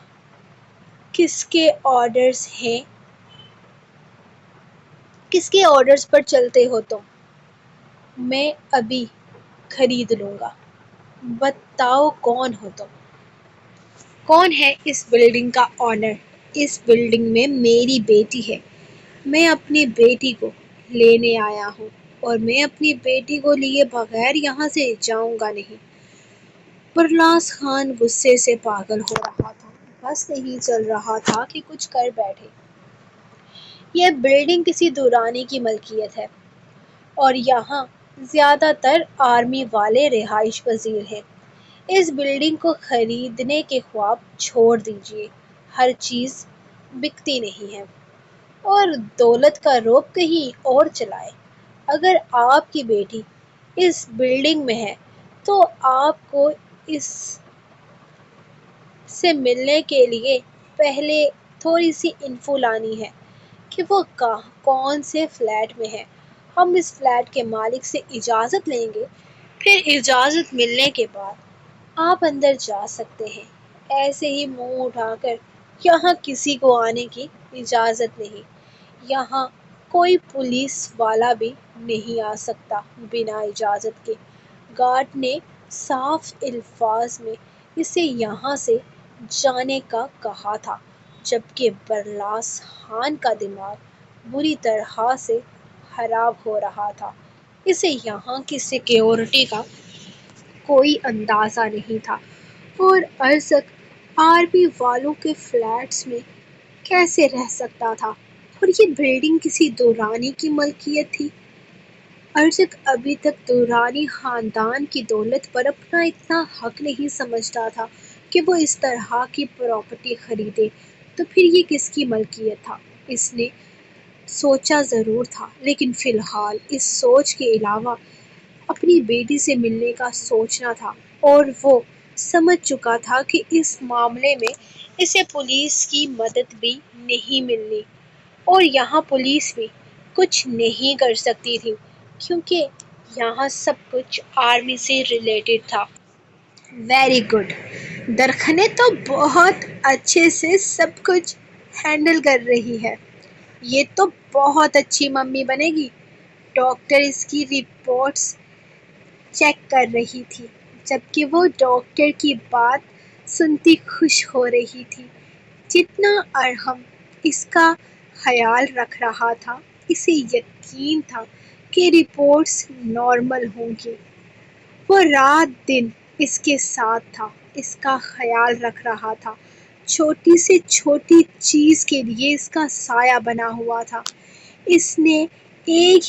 کس کے آرڈرز ہیں؟ کس کے آرڈرز پر چلتے ہو تم؟ میں ابھی خرید لوں گا، بتاؤ کون ہو تم؟ کون ہے اس بلڈنگ کا آنر؟ اس بلڈنگ میں میری بیٹی ہے، میں اپنی بیٹی کو لینے آیا ہوں، اور میں اپنی بیٹی کو لیے بغیر یہاں سے جاؤں گا نہیں۔ پرلاس خان غصے سے پاگل ہو رہا تھا، بس نہیں چل رہا تھا کہ کچھ کر بیٹھے۔ یہ بلڈنگ کسی دورانی کی ملکیت ہے اور یہاں زیادہ تر آرمی والے رہائش پذیر ہیں۔ اس بلڈنگ کو خریدنے کے خواب چھوڑ دیجیے، ہر چیز بکتی نہیں ہے، اور دولت کا رعب کہیں اور چلائے۔ اگر آپ کی بیٹی اس بلڈنگ میں ہے، تو آپ کو اس سے ملنے کے لیے پہلے تھوڑی سی انفو لانی ہے کہ وہ کون سے فلیٹ میں ہے۔ ہم اس فلیٹ کے مالک سے اجازت لیں گے، پھر اجازت ملنے کے بعد آپ اندر جا سکتے ہیں۔ ایسے ہی منہ اٹھا کر یہاں کسی کو آنے کی اجازت نہیں۔ یہاں کوئی پولیس والا بھی نہیں آ سکتا بنا اجازت کے۔ گارڈ نے صاف الفاظ میں اسے یہاں سے جانے کا کہا تھا، جبکہ برلاس خان کا دماغ بری طرح سے خراب ہو رہا تھا۔ اسے یہاں کی سیکیورٹی کا کوئی اندازہ نہیں تھا، اور ارزق آرمی والوں کے فلیٹس میں کیسے رہ سکتا تھا، اور یہ بلڈنگ کسی دورانی کی ملکیت تھی۔ ارزق ابھی تک دورانی خاندان کی دولت پر اپنا اتنا حق نہیں سمجھتا تھا کہ وہ اس طرح کی پراپرٹی خریدے، تو پھر یہ کس کی ملکیت تھا؟ اس نے سوچا ضرور تھا، لیکن فی الحال اس سوچ کے علاوہ اپنی بیٹی سے ملنے کا سوچنا تھا، اور وہ سمجھ چکا تھا کہ اس معاملے میں اسے پولیس کی مدد بھی نہیں ملنی، اور یہاں پولیس بھی کچھ نہیں کر سکتی تھی، کیونکہ یہاں سب کچھ آرمی سے ریلیٹڈ تھا۔ ویری گڈ، درخنے تو بہت اچھے سے سب کچھ ہینڈل کر رہی ہے۔ یہ تو بہت اچھی ممی بنے گی۔ ڈاکٹر اس کی رپورٹس چیک کر رہی تھی، جبکہ وہ ڈاکٹر کی بات سنتی خوش ہو رہی تھی۔ جتنا ارحم اس کا خیال رکھ رہا تھا، اسے یقین تھا کہ رپورٹس نارمل ہوں گی۔ وہ رات دن اس کے ساتھ تھا، اس کا خیال رکھ رہا تھا، چھوٹی سے چھوٹی چیز کے لیے اس کا سایہ بنا ہوا تھا۔ اس نے ایک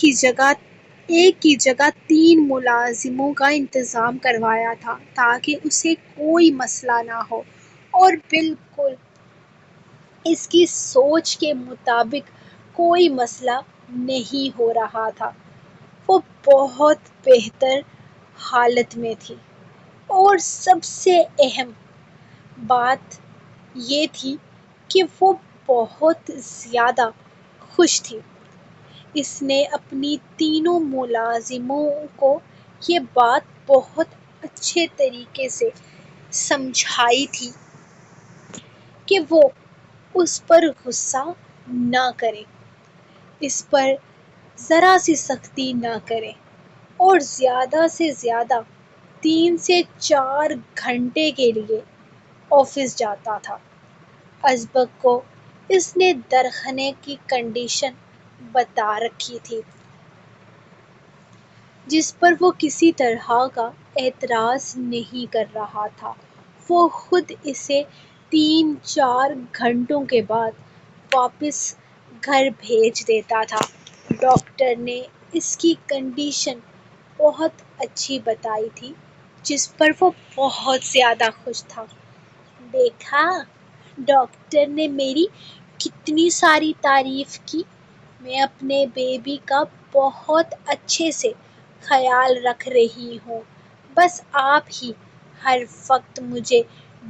کی جگہ 3 ملازموں کا انتظام کروایا تھا تاکہ اسے کوئی مسئلہ نہ ہو، اور بالکل اس کی سوچ کے مطابق کوئی مسئلہ نہیں ہو رہا تھا۔ وہ بہت بہتر حالت میں تھی، اور سب سے اہم بات یہ تھی کہ وہ بہت زیادہ خوش تھی۔ اس نے اپنی تینوں ملازموں کو یہ بات بہت اچھے طریقے سے سمجھائی تھی کہ وہ اس پر غصہ نہ کریں، اس پر ذرا سی سختی نہ کریں، اور زیادہ سے زیادہ 3 سے 4 گھنٹے کے لیے آفس جاتا تھا۔ ازبک کو اس نے درخنے کی کنڈیشن بتا رکھی تھی، جس پر وہ کسی طرح کا اعتراض نہیں کر رہا تھا۔ وہ خود اسے 3-4 گھنٹوں کے بعد واپس گھر بھیج دیتا تھا۔ ڈاکٹر نے اس کی کنڈیشن بہت اچھی بتائی تھی، جس پر وہ بہت زیادہ خوش تھا۔ دیکھا، ڈاکٹر نے میری کتنی ساری تعریف کی۔ میں اپنے بیبی کا بہت اچھے سے خیال رکھ رہی ہوں، بس آپ ہی ہر وقت مجھے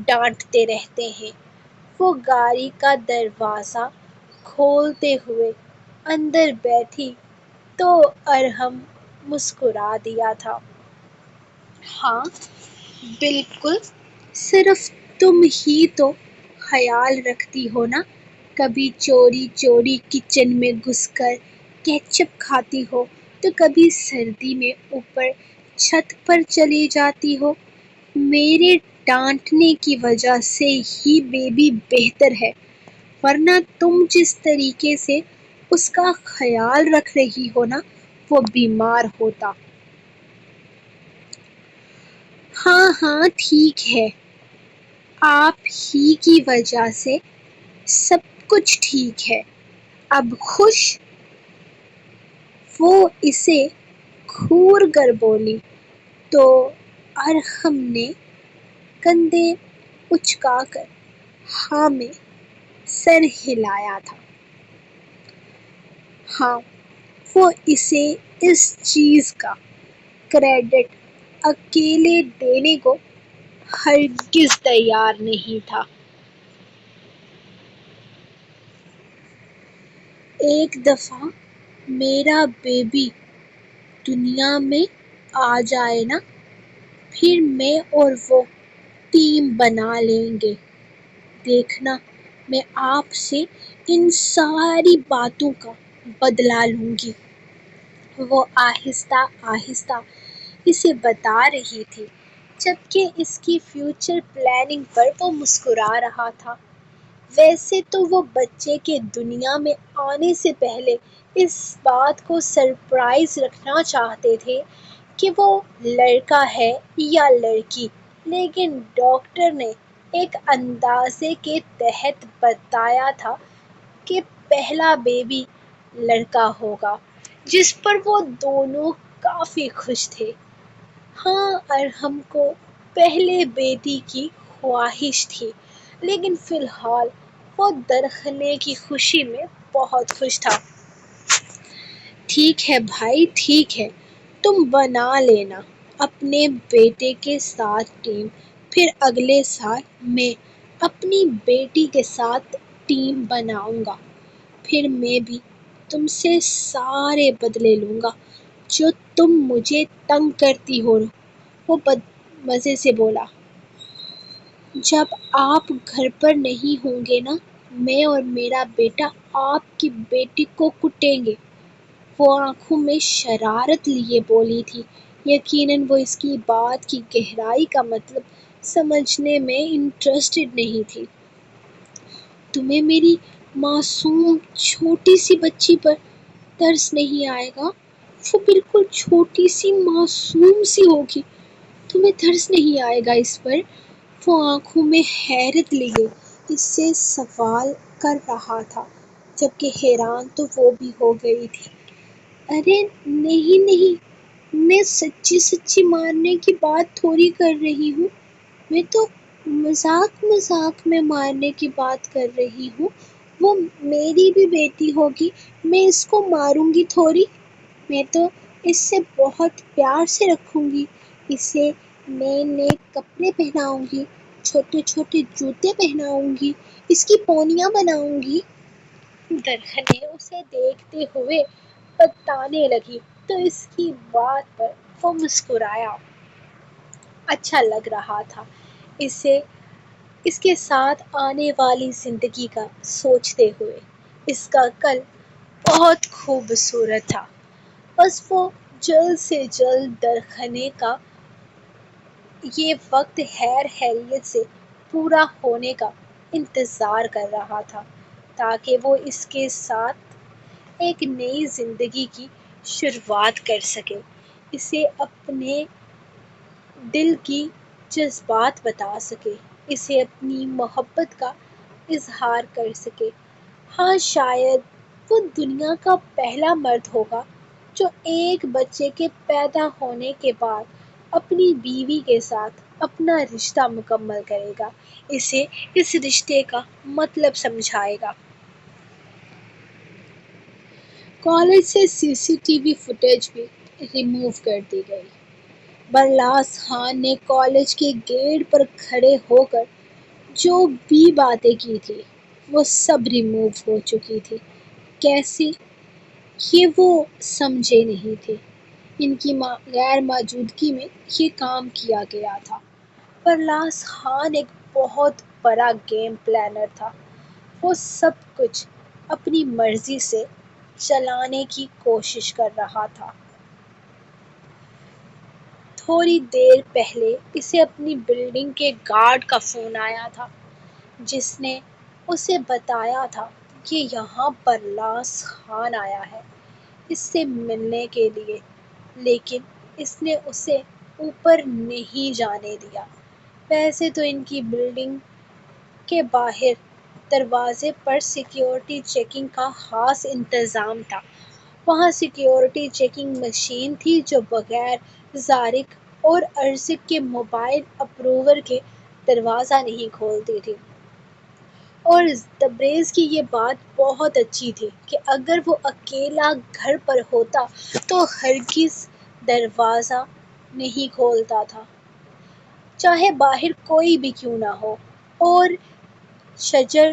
ڈانٹتے رہتے ہیں۔ وہ گاڑی کا دروازہ کھولتے ہوئے اندر بیٹھی تو ارحم مسکرا دیا تھا۔ ہاں بالکل، صرف تم ہی تو خیال رکھتی ہو نا، کبھی چوری چوری کچن میں گھس کر کیچپ کھاتی ہو، تو کبھی سردی میں اوپر چھت پر چلی جاتی ہو۔ میرے ڈانٹنے کی وجہ سے ہی بیبی بہتر ہے، ورنہ تم جس طریقے سے اس کا خیال رکھ رہی ہو نا، وہ بیمار ہوتا۔ ہاں ہاں ٹھیک ہے، آپ ہی کی وجہ سے سب کچھ ٹھیک ہے، اب خوش؟ وہ اسے گھور کر بولی، تو ارحم نے کندھے اچکا کر ہاں میں سر ہلایا تھا۔ ہاں، وہ اسے اس چیز کا کریڈٹ اکیلے دینے کو ہرگز تیار نہیں تھا۔ ایک دفعہ میرا بیبی دنیا میں آ جائے نا، پھر میں اور وہ ٹیم بنا لیں گے۔ دیکھنا، میں آپ سے ان ساری باتوں کا بدلہ لوں گی۔ وہ آہستہ آہستہ اسے بتا رہی تھی، جبکہ اس کی فیوچر پلاننگ پر وہ مسکرا رہا تھا۔ ویسے تو وہ بچے کے دنیا میں آنے سے پہلے اس بات کو سرپرائز رکھنا چاہتے تھے کہ وہ لڑکا ہے یا لڑکی، لیکن ڈاکٹر نے ایک اندازے کے تحت بتایا تھا کہ پہلا بیبی لڑکا ہوگا، جس پر وہ دونوں کافی خوش تھے۔ ہاں، ارحم کو پہلے بیٹی کی خواہش تھی، لیکن فی الحال وہ درخنے کی خوشی میں بہت خوش تھا۔ ٹھیک ہے بھائی، ٹھیک ہے، تم بنا لینا اپنے بیٹے کے ساتھ ٹیم، پھر اگلے سال میں اپنی بیٹی کے ساتھ ٹیم بناؤں گا، پھر میں بھی تم سے سارے بدلے لوں گا جو تم مجھے تنگ کرتی ہو، وہ مزے سے بولا۔ جب آپ گھر پر نہیں ہوں گے نا، میں اور میرا بیٹا آپ کی بیٹی کو کٹیں گے، وہ آنکھوں میں شرارت لیے بولی تھی۔ یقیناً وہ اس کی بات کی گہرائی کا مطلب سمجھنے میں انٹرسٹڈ نہیں تھی۔ تمہیں میری معصوم چھوٹی سی بچی پر ترس نہیں آئے گا؟ وہ بالکل چھوٹی سی معصوم سی ہوگی، تمہیں ترس نہیں آئے گا اس پر؟ وہ آنکھوں میں حیرت لیے اس سے سوال کر رہا تھا، جبکہ حیران تو وہ بھی ہو گئی تھی۔ ارے نہیں نہیں، میں سچی سچی مارنے کی بات تھوڑی کر رہی ہوں، میں تو مذاق مذاق میں مارنے کی بات کر رہی ہوں۔ وہ میری بھی بیٹی ہوگی، میں اس کو ماروں گی تھوڑی، میں تو اس سے بہت پیار سے رکھوں گی، اسے نئے نئے کپڑے پہناؤں گی، چھوٹے چھوٹے جوتے پہناؤں گی، اس کی پونیاں بناؤں گی۔ درخنے اسے دیکھتے ہوئے بتانے لگی تو اس کی بات پر وہ مسکرایا۔ اچھا لگ رہا تھا اسے اس کے ساتھ آنے والی زندگی کا سوچتے ہوئے۔ اس کا کل بہت خوبصورت تھا، بس وہ جلد سے جلد درخنے کا یہ وقت خیر خیریت سے پورا ہونے کا انتظار کر رہا تھا، تاکہ وہ اس کے ساتھ ایک نئی زندگی کی شروعات کر سکے، اسے اپنے دل کی جذبات بتا سکے، اسے اپنی محبت کا اظہار کر سکے۔ ہاں، شاید وہ دنیا کا پہلا مرد ہوگا جو ایک بچے کے پیدا ہونے کے بعد اپنی بیوی کے ساتھ اپنا رشتہ مکمل کرے گا، اسے اس رشتے کا مطلب سمجھائے گا۔ کالج سے سی سی ٹی وی فوٹیج بھی ریموو کر دی گئی۔ برلاس خان نے کالج کے گیٹ پر کھڑے ہو کر جو بھی باتیں کی تھی وہ سب ریموو ہو چکی تھی۔ کیسے؟ یہ وہ سمجھے نہیں تھے۔ ان کی غیر موجودگی میں یہ کام کیا گیا تھا۔ برلاس خان ایک بہت بڑا گیم پلانر تھا، وہ سب کچھ اپنی مرضی سے چلانے کی کوشش کر رہا تھا۔ تھوڑی دیر پہلے اسے اپنی بلڈنگ کے گارڈ کا فون آیا تھا، جس نے اسے بتایا تھا کہ یہاں برلاس خان آیا ہے اس سے ملنے کے لیے، لیکن اس نے اسے اوپر نہیں جانے دیا۔ ویسے تو ان کی بلڈنگ کے باہر دروازے پر سیکیورٹی چیکنگ کا خاص انتظام تھا۔ وہاں سیکیورٹی چیکنگ مشین تھی جو بغیر زائرک اور ارزق کے موبائل اپروور کے دروازہ نہیں کھولتی تھی۔ اور تبریز کی یہ بات بہت اچھی تھی کہ اگر وہ اکیلا گھر پر ہوتا تو ہرگز دروازہ نہیں کھولتا تھا، چاہے باہر کوئی بھی کیوں نہ ہو۔ اور شجر،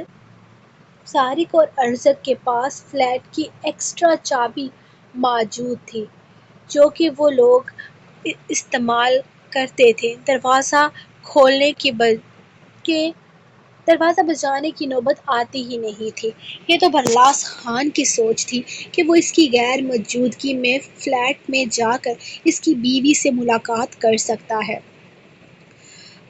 سارق اور ارزق کے پاس فلیٹ کی ایکسٹرا چابی موجود تھی جو کہ وہ لوگ استعمال کرتے تھے۔ دروازہ بجانے کی نوبت آتی ہی نہیں تھی۔ یہ تو برلاس خان کی سوچ تھی کہ وہ اس کی غیر موجودگی میں فلیٹ میں جا کر اس کی بیوی سے ملاقات کر سکتا ہے۔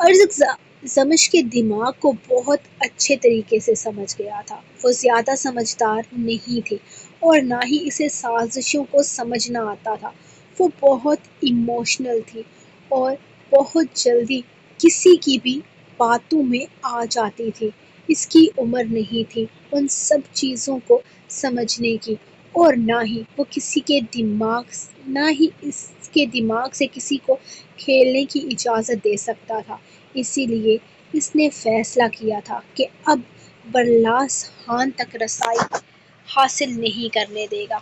ارزق زمش کے دماغ کو بہت اچھے طریقے سے سمجھ گیا تھا۔ وہ زیادہ سمجھدار نہیں تھی اور نہ ہی اسے سازشوں کو سمجھنا آتا تھا۔ وہ بہت ایموشنل تھی اور بہت جلدی کسی کی بھی باتوں میں آ جاتی تھی۔ اس کی عمر نہیں تھی ان سب چیزوں کو سمجھنے کی، اور نہ ہی اس کے دماغ سے کسی کو کھیلنے کی اجازت دے سکتا تھا۔ اسی لیے اس نے فیصلہ کیا تھا کہ اب برلاس خان تک رسائی حاصل نہیں کرنے دے گا۔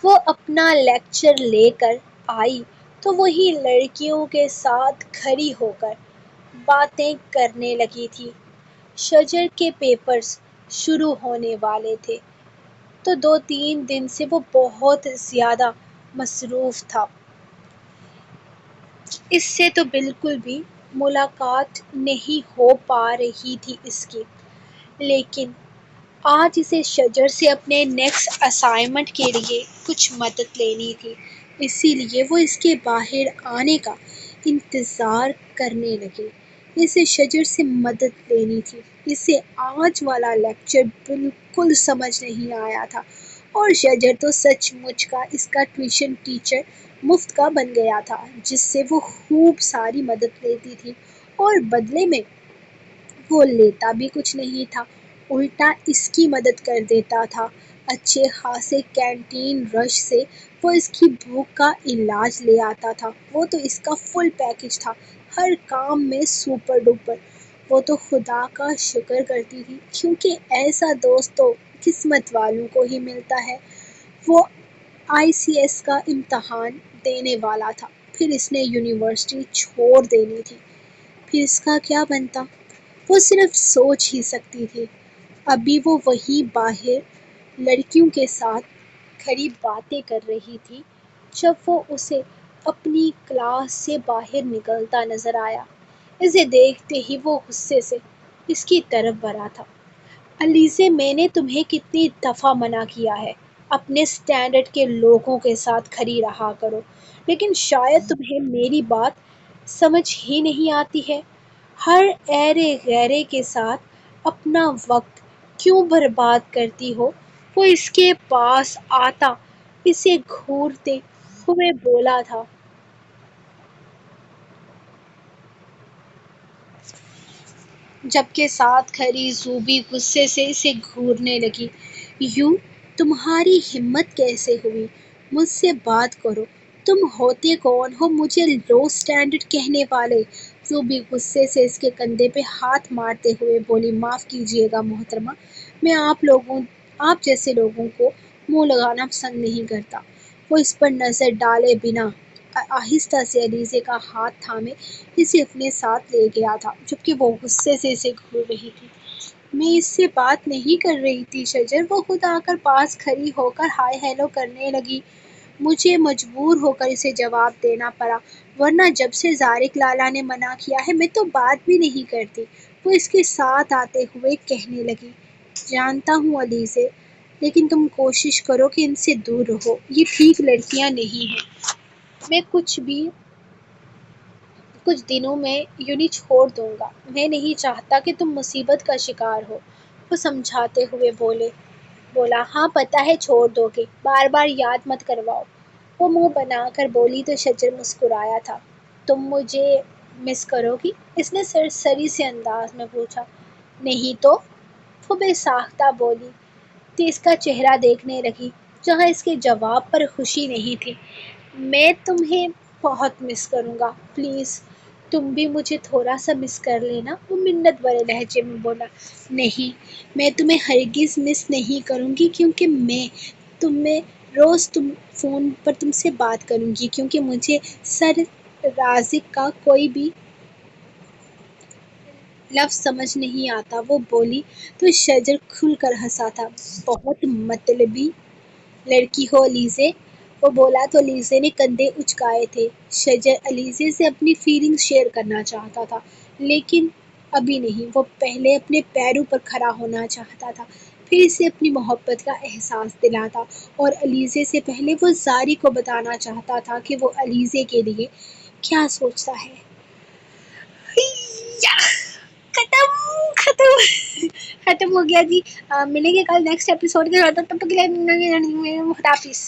وہ اپنا لیکچر لے کر آئی تو وہی لڑکیوں کے ساتھ کھڑی ہو کر باتیں کرنے لگی تھی۔ شجر کے پیپرز شروع ہونے والے تھے تو 2-3 دن سے وہ بہت زیادہ مصروف تھا۔ اس سے تو بالکل بھی ملاقات نہیں ہو پا رہی تھی اس کی، لیکن آج اسے شجر سے اپنے نیکسٹ اسائنمنٹ کے لیے کچھ مدد لینی تھی۔ اسی لیے وہ اس کے باہر آنے کا انتظار کرنے لگی۔ اسے شجر سے مدد لینی تھی۔ اسے آج والا لیکچر بالکل سمجھ نہیں آیا تھا اور شجر تو سچ مچ کا اس کا ٹیوشن ٹیچر مفت کا بن گیا تھا جس سے وہ خوب ساری مدد لیتی تھی، اور بدلے میں وہ لیتا بھی کچھ نہیں تھا، الٹا اس کی مدد کر دیتا تھا۔ اچھے خاصے کینٹین رش سے وہ اس کی بھوک کا علاج لے آتا تھا۔ وہ تو اس کا فل پیکج تھا، ہر کام میں سپر ڈپر۔ وہ تو خدا کا شکر کرتی تھی کیونکہ ایسا دوست تو قسمت والوں کو ہی ملتا ہے۔ وہ ICS کا امتحان دینے والا تھا، پھر اس نے یونیورسٹی چھوڑ دینی تھی۔ پھر اس کا کیا بنتا؟ وہ صرف سوچ ہی سکتی تھی۔ ابھی وہ وہیں باہر لڑکیوں کے ساتھ کھڑی باتیں کر رہی تھی جب وہ اسے اپنی کلاس سے باہر نکلتا نظر آیا۔ اسے دیکھتے ہی وہ غصے سے اس کی طرف بڑھا تھا۔ علیزے، میں نے تمہیں کتنی دفعہ منع کیا ہے اپنے اسٹینڈرڈ کے لوگوں کے ساتھ کھڑی رہا کرو، لیکن شاید تمہیں میری بات سمجھ ہی نہیں آتی ہے۔ ہر ایرے غیرے کے ساتھ اپنا وقت کیوں برباد کرتی ہو؟ وہ اس کے پاس آتا اسے گھورتے ہوئے بولا تھا۔ جبکہ ساتھ کھڑی زوبی غصے سے اسے گھورنے لگی۔ یوں تمہاری ہمت کیسے ہوئی مجھ سے بات کرو؟ تم ہوتے کون ہو مجھے لو اسٹینڈرڈ کہنے والے؟ زوبی غصے سے اس کے کندھے پہ ہاتھ مارتے ہوئے بولی، معاف کیجیے گا محترمہ، میں آپ جیسے لوگوں کو منہ لگانا پسند نہیں کرتا۔ وہ اس پر نظر ڈالے بنا آہستہ سے علیزے کا ہاتھ تھامے اسے اپنے ساتھ لے گیا تھا، جبکہ وہ غصے سے اسے گھور رہی تھی۔ میں اس سے بات نہیں کر رہی تھی شجر، وہ خود آ کر پاس کھڑی ہو کر ہائی ہیلو کرنے لگی۔ مجھے مجبور ہو کر اسے جواب دینا پڑا، ورنہ جب سے زارق لالا نے منع کیا ہے میں تو بات بھی نہیں کرتی۔ وہ اس کے ساتھ آتے ہوئے کہنے لگی، جانتا ہوں علیزے، لیکن تم کوشش کرو کہ ان سے دور رہو، یہ ٹھیک لڑکیاں نہیں ہیں۔ میں کچھ دنوں میں یونی چھوڑ دوں گا، میں نہیں چاہتا کہ تم مصیبت کا شکار ہو۔ وہ سمجھاتے ہوئے بولا، ہاں پتہ ہے چھوڑ دو گے، بار بار یاد مت کرواؤ۔ وہ منہ بنا کر بولی تو شجر مسکرایا تھا۔ تم مجھے مس کرو گی؟ اس نے سرسری سے انداز میں پوچھا۔ نہیں تو، وہ بے ساختہ بولی، تیز کا چہرہ دیکھنے لگی جہاں اس کے جواب پر خوشی نہیں تھی۔ میں تمہیں بہت مس کروں گا، پلیز تم بھی مجھے تھوڑا سا مس کر لینا۔ وہ منت بھرے لہجے میں بولا، نہیں، میں تمہیں ہرگز مس نہیں کروں گی کیونکہ میں تم میں روز فون پر تم سے بات کروں گی کیونکہ مجھے سر رازق کا کوئی بھی لفظ سمجھ نہیں آتا۔ وہ بولی تو شجر کھل کر ہنسا تھا، بہت مطلبی لڑکی ہو علیزے۔ وہ بولا تو علیزے نے کندھے اچکائے تھے۔ شجر علیزے سے اپنی فیلنگز شیئر کرنا چاہتا تھا لیکن ابھی نہیں، وہ پہلے اپنے پیروں پر کھڑا ہونا چاہتا تھا، پھر اسے اپنی محبت کا احساس دلاتا، اور علیزے سے پہلے وہ زاری کو بتانا چاہتا تھا کہ وہ علیزے کے لیے کیا سوچتا ہے۔ ختم ختم ختم ہو گیا جی۔ ملیں گے کل نیکسٹ ایپیسوڈ کے ساتھ، تب تک کے لیے خدا حافظ۔